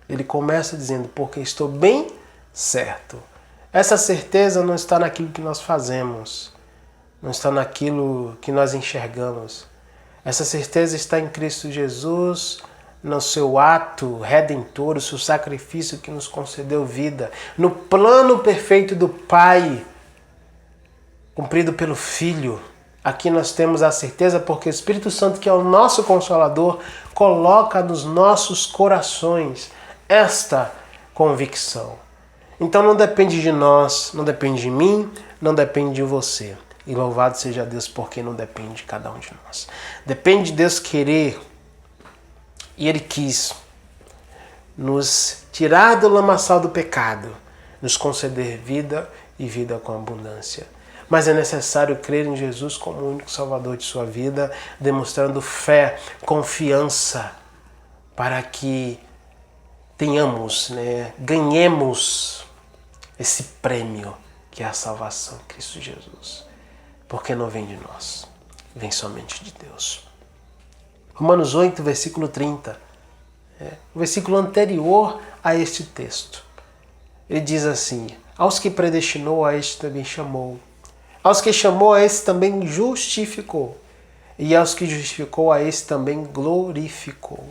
Ele começa dizendo, porque estou bem certo. Essa certeza não está naquilo que nós fazemos, não está naquilo que nós enxergamos. Essa certeza está em Cristo Jesus, no seu ato redentor, o seu sacrifício que nos concedeu vida, no plano perfeito do Pai, cumprido pelo Filho. Aqui nós temos a certeza porque o Espírito Santo, que é o nosso Consolador, coloca nos nossos corações esta convicção. Então não depende de nós, não depende de mim, não depende de você. E louvado seja Deus porque não depende de cada um de nós. Depende de Deus querer, e Ele quis nos tirar do lamaçal do pecado, nos conceder vida e vida com abundância. Mas é necessário crer em Jesus como o único Salvador de sua vida, demonstrando fé, confiança, para que tenhamos, ganhemos esse prêmio que é a salvação em Cristo Jesus. Porque não vem de nós, vem somente de Deus. Romanos 8, versículo 30, o versículo anterior a este texto. Ele diz assim, aos que predestinou, a este também chamou. Aos que chamou, a esse também justificou. E aos que justificou, a esse também glorificou.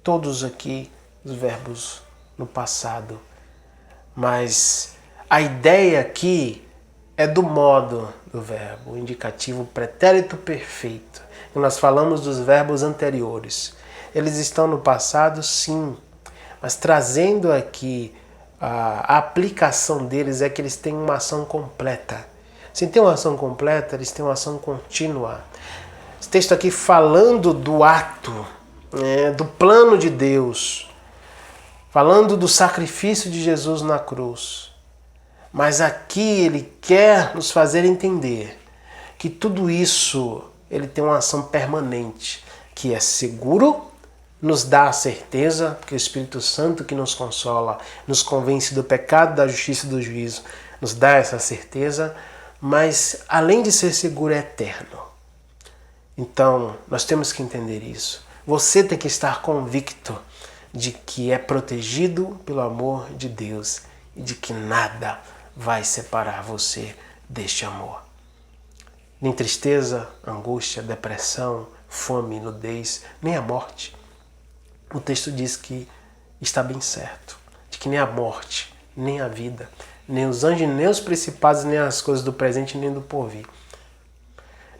Todos aqui os verbos no passado. Mas a ideia aqui é do modo do verbo, o indicativo pretérito perfeito. E nós falamos dos verbos anteriores. Eles estão no passado, sim, mas trazendo aqui a aplicação deles é que eles têm uma ação completa. Se tem uma ação completa, eles têm uma ação contínua. Esse texto aqui falando do ato, do plano de Deus, falando do sacrifício de Jesus na cruz. Mas aqui ele quer nos fazer entender que tudo isso ele tem uma ação permanente, que é seguro, nos dá a certeza, porque o Espírito Santo que nos consola, nos convence do pecado, da justiça e do juízo, nos dá essa certeza, mas além de ser seguro, é eterno. Então, nós temos que entender isso. Você tem que estar convicto de que é protegido pelo amor de Deus e de que nada vai separar você deste amor. Nem tristeza, angústia, depressão, fome, nudez, nem a morte. O texto diz que está bem certo, de que nem a morte, nem a vida, nem os anjos, nem os principados, nem as coisas do presente, nem do porvir,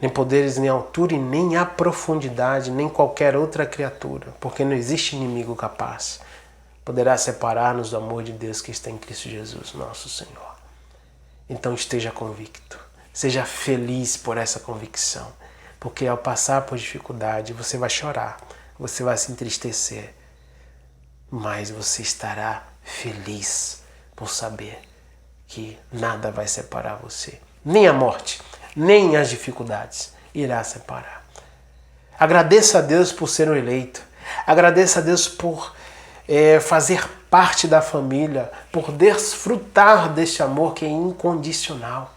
nem poderes, nem altura, e nem a profundidade, nem qualquer outra criatura, porque não existe inimigo capaz, poderá separar-nos do amor de Deus que está em Cristo Jesus, nosso Senhor. Então esteja convicto, seja feliz por essa convicção, porque ao passar por dificuldade você vai chorar, você vai se entristecer, mas você estará feliz por saber que nada vai separar você, nem a morte, nem as dificuldades irá separar. Agradeça a Deus por ser um eleito, agradeça a Deus por fazer parte da família, por desfrutar deste amor que é incondicional.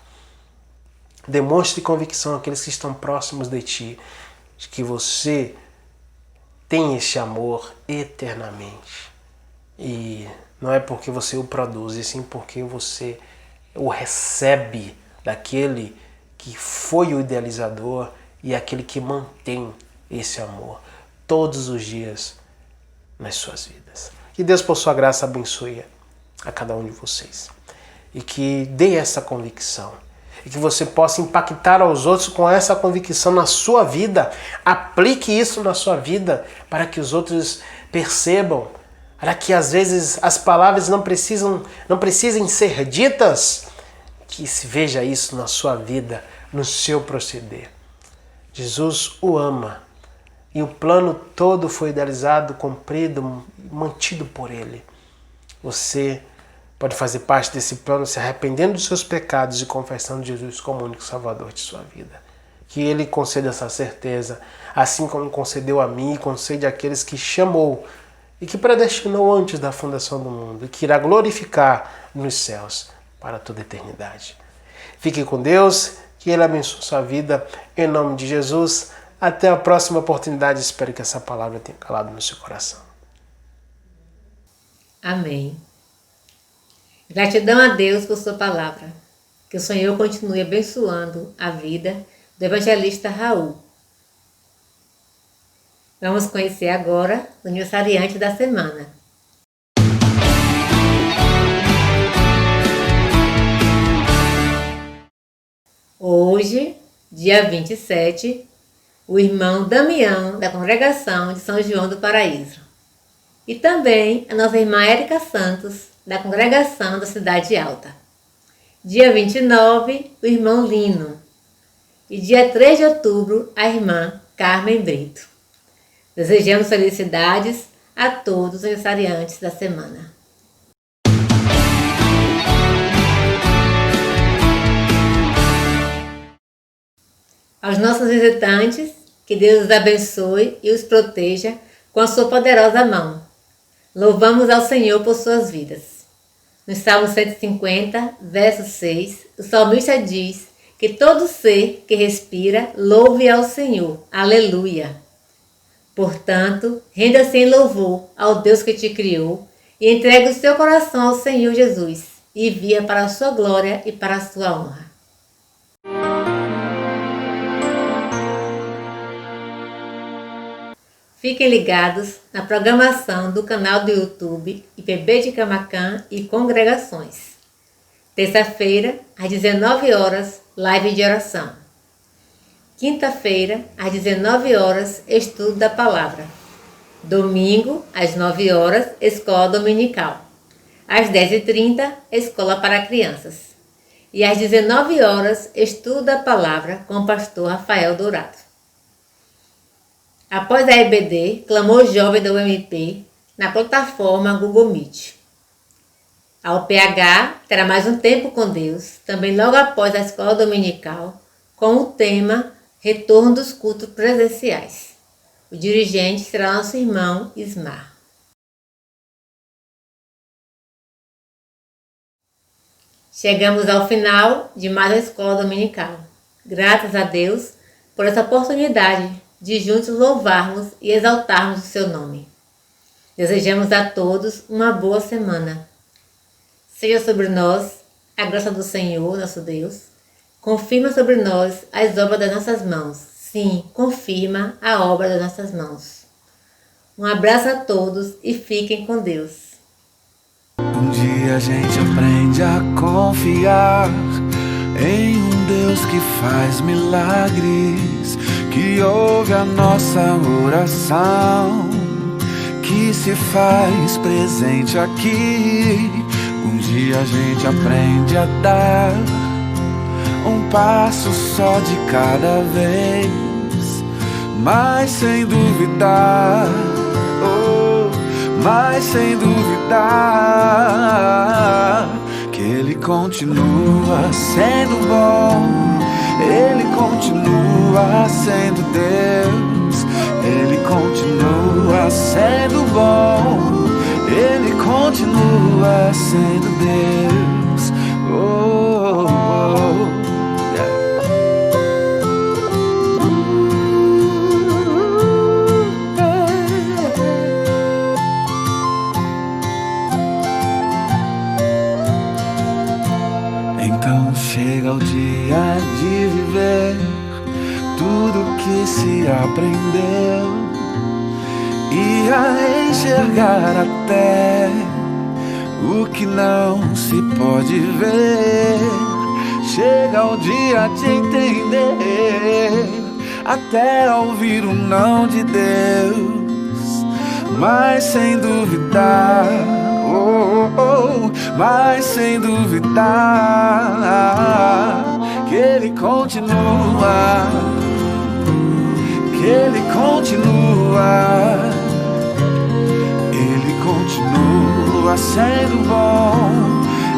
Demonstre convicção àqueles que estão próximos de ti, de que você tem este amor eternamente. E não é porque você o produz, e sim porque você o recebe daquele que foi o idealizador e aquele que mantém esse amor todos os dias nas suas vidas. Que Deus, por sua graça, abençoe a cada um de vocês. E que dê essa convicção. E que você possa impactar aos outros com essa convicção na sua vida. Aplique isso na sua vida para que os outros percebam. Para que às vezes as palavras não precisem ser ditas. Que se veja isso na sua vida, no seu proceder. Jesus o ama. E o plano todo foi idealizado, cumprido, mantido por Ele. Você pode fazer parte desse plano se arrependendo dos seus pecados e confessando Jesus como o único Salvador de sua vida. Que Ele conceda essa certeza, assim como concedeu a mim e concede àqueles que chamou e que predestinou antes da fundação do mundo e que irá glorificar nos céus para toda a eternidade. Fique com Deus, que Ele abençoe sua vida, em nome de Jesus. Até a próxima oportunidade. Espero que essa palavra tenha calado no seu coração. Amém. Gratidão a Deus por sua palavra. Que o Senhor continue abençoando a vida do evangelista Raul. Vamos conhecer agora o aniversariante da semana. Hoje, dia 27, o irmão Damião, da congregação de São João do Paraíso. E também a nossa irmã Érica Santos, da congregação da Cidade Alta. Dia 29, o irmão Lino. E dia 3 de outubro, a irmã Carmen Brito. Desejamos felicidades a todos os aniversariantes da semana. Aos nossos visitantes, que Deus os abençoe e os proteja com a sua poderosa mão. Louvamos ao Senhor por suas vidas. No Salmo 150, verso 6, o salmista diz que todo ser que respira louve ao Senhor. Aleluia! Portanto, renda-se em louvor ao Deus que te criou e entregue o seu coração ao Senhor Jesus e viva para a sua glória e para a sua honra. Fiquem ligados na programação do canal do YouTube IPB de Camaquã e Congregações. Terça-feira, às 19 horas, live de oração. Quinta-feira, às 19 horas, estudo da palavra. Domingo, às 9 horas, escola dominical. Às 10h30, escola para crianças. E às 19 horas, estudo da palavra com o pastor Rafael Dourado. Após a EBD, clamou jovem da UMP na plataforma Google Meet. A UPH terá mais um tempo com Deus, também logo após a escola dominical, com o tema Retorno dos cultos presenciais. O dirigente será nosso irmão Ismar. Chegamos ao final de mais uma escola dominical. Graças a Deus por essa oportunidade de juntos louvarmos e exaltarmos o seu nome. Desejamos a todos uma boa semana. Seja sobre nós a graça do Senhor, nosso Deus. Confirma sobre nós as obras das nossas mãos. Sim, confirma a obra das nossas mãos. Um abraço a todos e fiquem com Deus. Um dia a gente aprende a confiar em um Deus que faz milagres, que ouve a nossa oração, que se faz presente aqui. Um dia a gente aprende a dar um passo só de cada vez, mas sem duvidar, mas sem duvidar que Ele continua sendo bom, Ele continua sendo Deus, Ele continua sendo bom, Ele continua sendo Deus. Então chega o dia de viver tudo que se aprendeu e a enxergar até o que não se pode ver. Chega o dia de entender, até ouvir o não de Deus, mas sem duvidar, mas sem duvidar que Ele continua, que Ele continua, Ele continua sendo bom,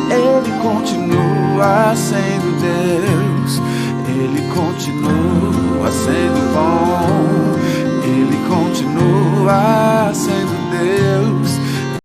Ele continua sendo Deus, Ele continua sendo bom, Ele continua sendo